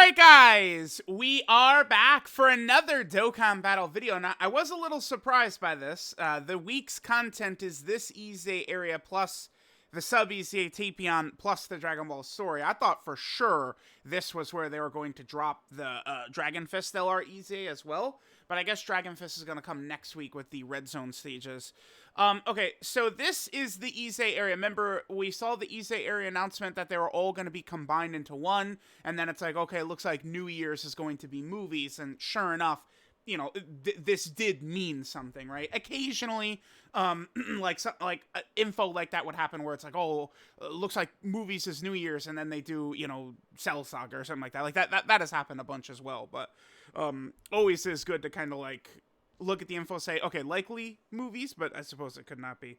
Alright guys, we are back for another Dokkan battle video. Now, I was a little surprised by this. The week's content is this EZA area plus the sub-EZA Tapion plus the Dragon Ball story. I thought for sure this was where they were going to drop the Dragon Fist LR EZA as well. But I guess Dragon Fist is going to come next week with the Red Zone stages. Okay, so this is the EZA area. Remember, we saw the EZA area announcement that they were all going to be combined into one. And then it's like, okay, it looks like New Year's is going to be movies. And sure enough, you know, this did mean something, right? Occasionally, info like that would happen where it's like, oh, looks like movies is New Year's, and then they do, you know, Cell Saga or something like that. Like that has happened a bunch as well. But always is good to kind of like look at the info, say, okay, likely movies, but I suppose it could not be.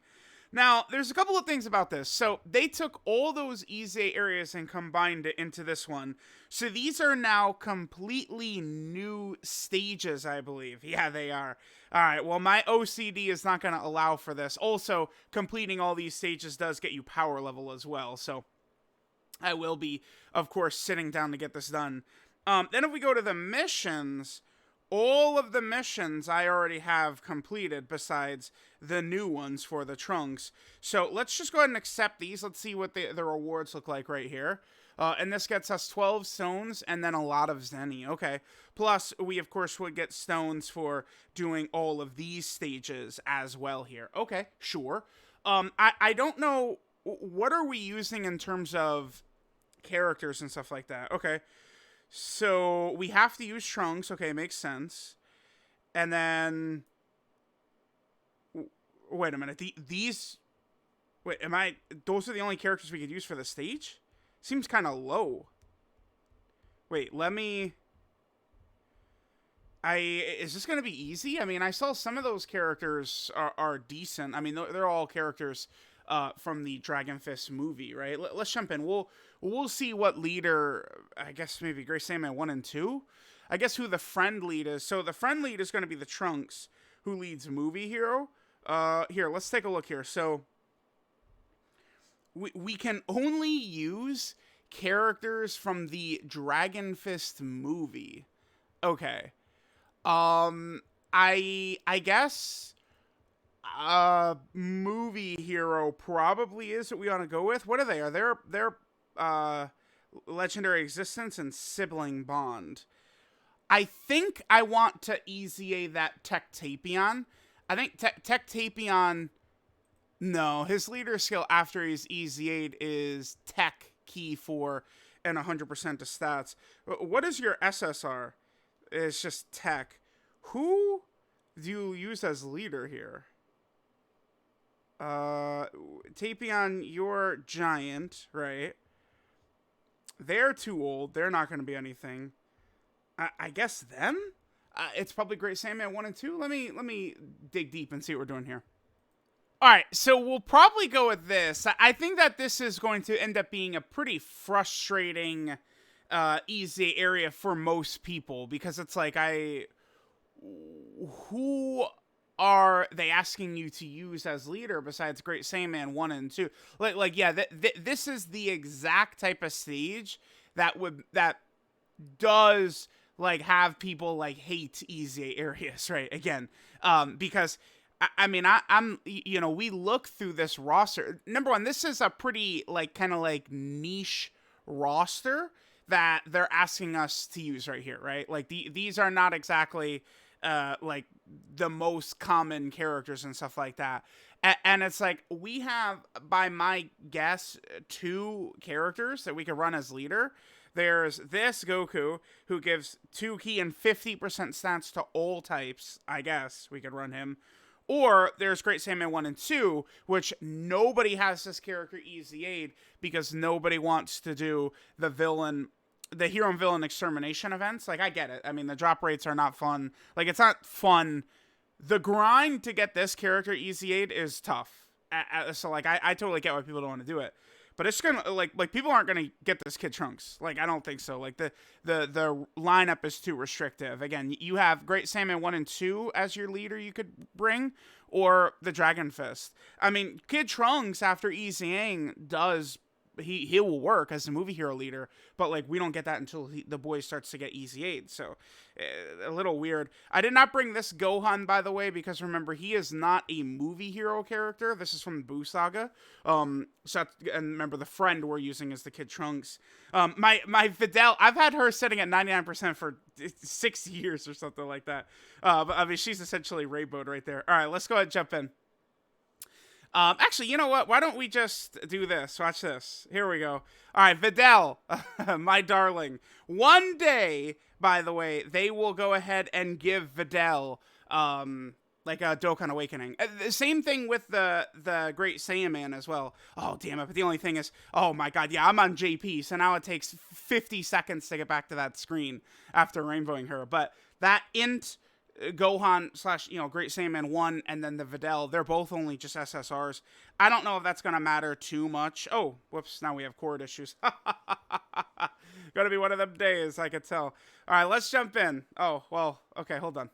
Now, there's a couple of things about this. So they took all those EZA areas and combined it into this one. So these are now completely new stages, I believe. Yeah, they are. All right, well, my OCD is not going to allow for this. Also, completing all these stages does get you power level as well. So I will be, of course, sitting down to get this done. Then if we go to the missions, all of the missions I already have completed besides the new ones for the Trunks. So let's just go ahead and accept these. Let's see what the rewards look like right here. And this gets us 12 stones and then a lot of Zenny. Okay. Plus, we, of course, would get stones for doing all of these stages as well here. Okay, sure. I don't know. What are we using in terms of characters and stuff like that? Okay. So we have to use Trunks. Okay, makes sense. And then, wait a minute. Those are the only characters we could use for the stage? Seems kind of low. Wait, is this going to be easy? I mean, I saw some of those characters are decent. I mean, they're all characters from the Dragon Fist movie, right? Let's jump in. We'll see what leader, I guess maybe Grace Sandman 1 and 2. I guess who the friend lead is. So the friend lead is going to be the Trunks, who leads Movie Hero. Here, let's take a look here. So we can only use characters from the Dragon Fist movie. Okay. I guess Movie Hero probably is what we want to go with. What are they? They're Legendary Existence and Sibling Bond. I think I want to EZA that TEQ Tapion. I think TEQ Tapion, no, his leader skill after he's EZA'd is TEQ Key 4 and 100% of stats. What is your SSR? It's just TEQ. Who do you use as leader here? Tapion, you're giant, right? They're too old. They're not going to be anything. I guess them? It's probably Great Sandman 1 and 2. Let me dig deep and see what we're doing here. Alright, so we'll probably go with this. I think that this is going to end up being a pretty frustrating EZA area for most people. Because it's like, who are they asking you to use as leader besides Great Sandman 1 and 2? Yeah, this is the exact type of stage that does like have people like hate EZA areas, right? Again, because I mean, I'm you know, we look through this roster. Number one, this is a pretty like kind of like niche roster that they're asking us to use right here, right? Like these are not exactly like the most common characters and stuff like that. And it's like, we have, by my guess, 2 characters that we could run as leader. There's this Goku, who gives 2 key and 50% stats to all types. I guess we could run him. Or there's Great Sandman 1 and 2, which nobody has this character EZA'd because nobody wants to do the hero and villain extermination events. Like, I get it. I mean, the drop rates are not fun. Like, it's not fun. The grind to get this character EZA'd is tough. So, like, I totally get why people don't want to do it. But it's gonna, like people aren't gonna get this kid Trunks. Like, I don't think so. Like, the lineup is too restrictive. Again, you have Great Sandman 1 and 2 as your leader you could bring, or the Dragon Fist. I mean, Kid Trunks, after EZAing, does he will work as the movie hero leader, but like we don't get that until the boy starts to get EZA'd. So a little weird. I did not bring this Gohan, by the way, because remember, he is not a movie hero character. This is from Buu Saga. And remember, the friend we're using is the kid Trunks. My Videl, I've had her sitting at 99% for 6 years or something like that. But I mean, she's essentially rainbowed right there. All right, let's go ahead and jump in. Actually, you know what? Why don't we just do this? Watch this. Here we go. All right, Videl, my darling. One day, by the way, they will go ahead and give Videl, like a Dokkan Awakening. The same thing with the Great Saiyan Man as well. Oh, damn it. But the only thing is, oh my god, yeah, I'm on JP, so now it takes 50 seconds to get back to that screen after rainbowing her. But that int Gohan / Great Saiyaman 1 and then the Videl, they're both only just SSRs. I don't know if that's gonna matter too much. Oh, whoops, now we have cord issues. Gonna be one of them days, I could tell. Alright, let's jump in. Oh, well, okay, hold on.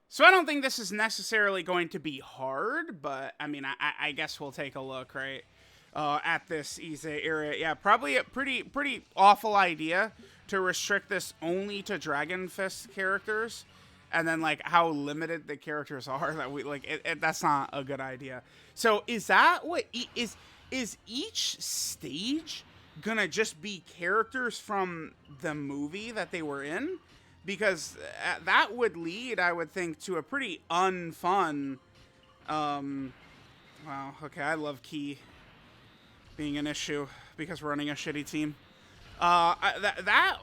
So I don't think this is necessarily going to be hard, but I mean, I guess we'll take a look, right? At this EZA area. Yeah, probably a pretty awful idea to restrict this only to Dragon Fist characters. And then, like, how limited the characters are that we, like, that's not a good idea. So, is that what, is each stage gonna just be characters from the movie that they were in? Because that would lead, I would think, to a pretty unfun, wow, okay, I love Key being an issue because we're running a shitty team. That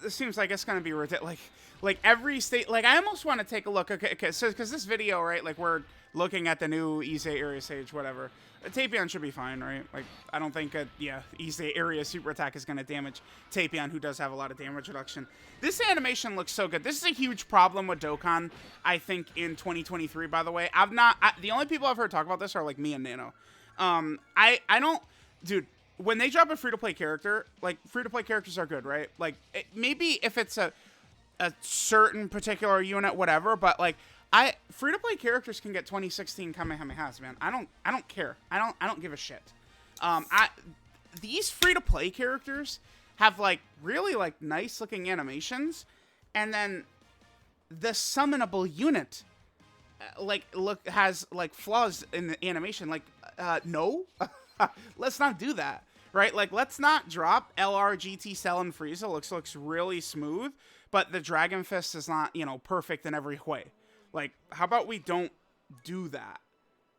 seems like it's gonna be ridiculous. Like every state, like I almost want to take a look. Okay, so because this video, right, like we're looking at the new EZA area stage, whatever. Tapion should be fine, right? Like I don't think EZA area super attack is gonna damage Tapion, who does have a lot of damage reduction. This animation looks so good. This is a huge problem with Dokkan, I think, in 2023. By the way, the only people I've heard talk about this are like me and Nano. I don't, dude. When they drop a free-to-play character, like, free-to-play characters are good, right? Like, maybe if it's a certain particular unit, whatever, but, like, free-to-play characters can get 2016 Kamehamehas, man. I don't care. I don't give a shit. These free-to-play characters have, like, really, like, nice-looking animations, and then the summonable unit, has, like, flaws in the animation. Like, no? Let's not do that, right? Like, let's not drop LR, GT, Cell, and Frieza. Looks really smooth, but the Dragon Fist is not, perfect in every way. Like, how about we don't do that?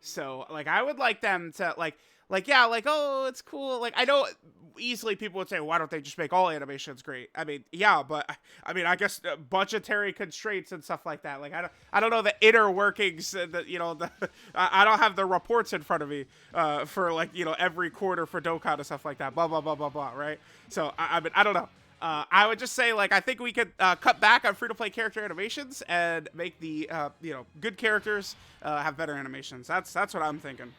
So, like, I would like them to, yeah, like, oh, it's cool. Like, I know easily people would say, why don't they just make all animations great? I mean, yeah, but, I mean, I guess budgetary constraints and stuff like that. Like, I don't know the inner workings, I don't have the reports in front of me for, like, every quarter for Dokkan and stuff like that. Blah, blah, blah, blah, blah, right? So, I mean, I don't know. I would just say, like, I think we could cut back on free-to-play character animations and make the, good characters have better animations. That's what I'm thinking.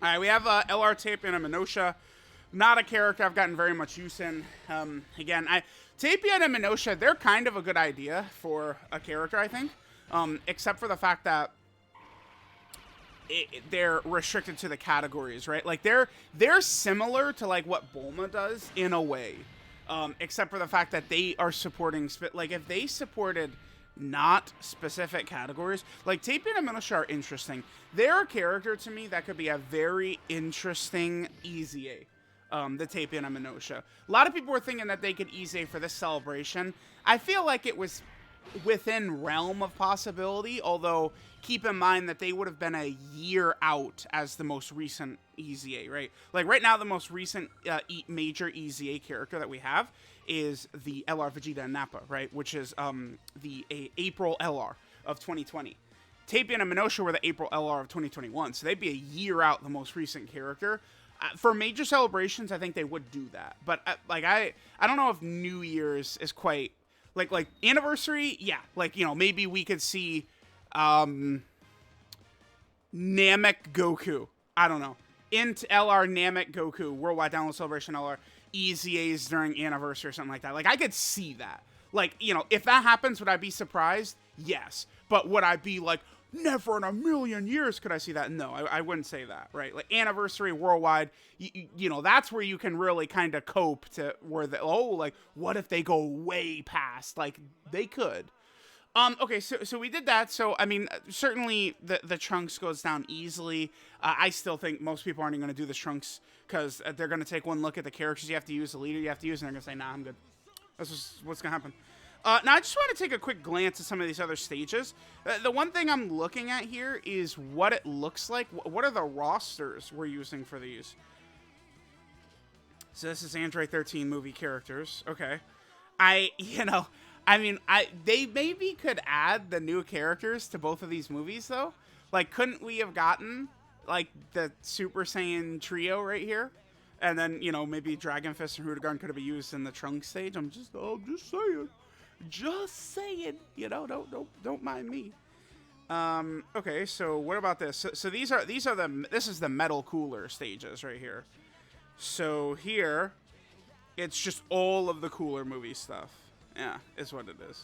All right, we have LR Tapion and Minosha. Not a character I've gotten very much use in. Again, Tapion and Minosha, they're kind of a good idea for a character, I think. Except for the fact that they're restricted to the categories, right? Like, they're similar to, like, what Bulma does in a way. Except for the fact that they are supporting... Like, if they supported not specific categories, like, Tapion and Minosha are interesting. They're a character to me that could be a very interesting EZA, the Tapion and Minosha. A lot of people were thinking that they could EZA for this celebration. I feel like it was within realm of possibility, although keep in mind that they would have been a year out as the most recent EZA, right? Like, right now, the most recent major EZA character that we have is the LR Vegeta and Nappa, right? Which is the April LR of 2020. Tapion and Minosha were the April LR of 2021, so they'd be a year out the most recent character. For major celebrations, I think they would do that. But, like, I don't know if New Year's is quite... Like anniversary, yeah. Like, maybe we could see Namek Goku. I don't know. Int LR Namek Goku, Worldwide Download Celebration LR, EZAs during anniversary or something like that. Like, I could see that. Like, if that happens, would I be surprised? Yes. But would I be like, never in a million years could I see that. No, I wouldn't say that, right? Like anniversary worldwide, you know, that's where you can really kind of cope to where like, what if they go way past? Like, they could. Okay, so we did that. So, I mean, certainly the Trunks goes down easily. I still think most people aren't even going to do the Trunks because they're going to take one look at the characters you have to use, the leader you have to use, and they're going to say, nah, I'm good. That's just what's going to happen. Now, I just want to take a quick glance at some of these other stages. The one thing I'm looking at here is what it looks like. What are the rosters we're using for these? So this is Android 13 movie characters. Okay. They maybe could add the new characters to both of these movies, though. Like, couldn't we have gotten, like, the Super Saiyan trio right here? And then, you know, maybe Dragon Fist and Rudigarn could have been used in the Trunks stage. I'm just saying. Just saying. You know, don't mind me. Okay, so what about this? So this is the metal cooler stages right here. So here, it's just all of the cooler movie stuff. Yeah, is what it is.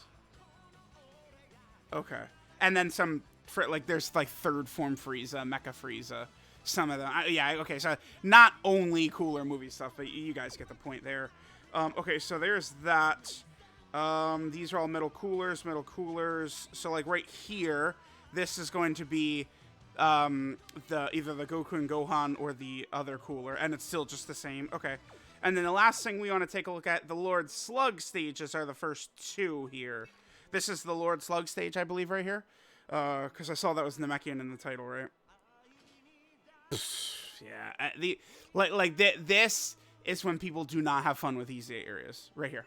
Okay. And then some, there's like third form Frieza, Mecha Frieza, some of them. Yeah, okay, so not only cooler movie stuff, but you guys get the point there. Okay, so there's that. These are all metal coolers. So like right here, this is going to be either the Goku and Gohan or the other cooler, and it's still just the same. Okay. And then the last thing we want to take a look at, the Lord Slug stages are the first two here. This is the Lord Slug stage, I believe, right here. Because I saw that was Namekian in the title, right? Yeah. This is when people do not have fun with EZA areas. Right here.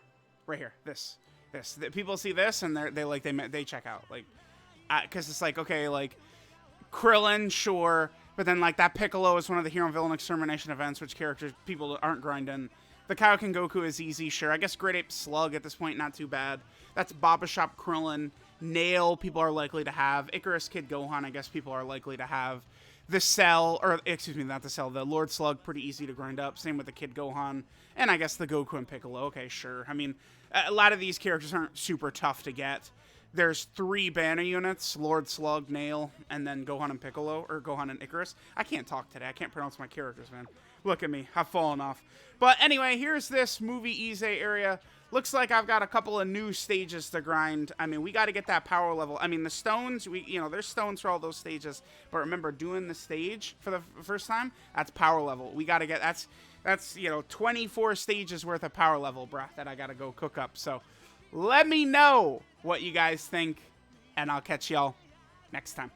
This. People see this and they check out. Like, because it's like, okay, like, Krillin, sure. But then, like, that Piccolo is one of the hero and villain extermination events, which characters people aren't grinding. The Kaioken Goku is easy, sure. I guess Great Ape Slug at this point, not too bad. That's Baba Shop Krillin. Nail, people are likely to have. Icarus Kid Gohan, I guess people are likely to have. The Cell, or excuse me, not the Cell, the Lord Slug, pretty easy to grind up. Same with the Kid Gohan. And I guess the Goku and Piccolo, okay, sure. I mean, a lot of these characters aren't super tough to get. There's 3 banner units, Lord Slug, Nail, and then Gohan and Piccolo, or Gohan and Icarus. I can't talk today. I can't pronounce my characters, man. Look at me. I've fallen off. But anyway, here's this movie EZA area. Looks like I've got a couple of new stages to grind. I mean, we got to get that power level. I mean, the stones, there's stones for all those stages. But remember, doing the stage for the first time, that's power level. We got to get, that's 24 stages worth of power level, bruh, that I got to go cook up. So let me know what you guys think, and I'll catch y'all next time.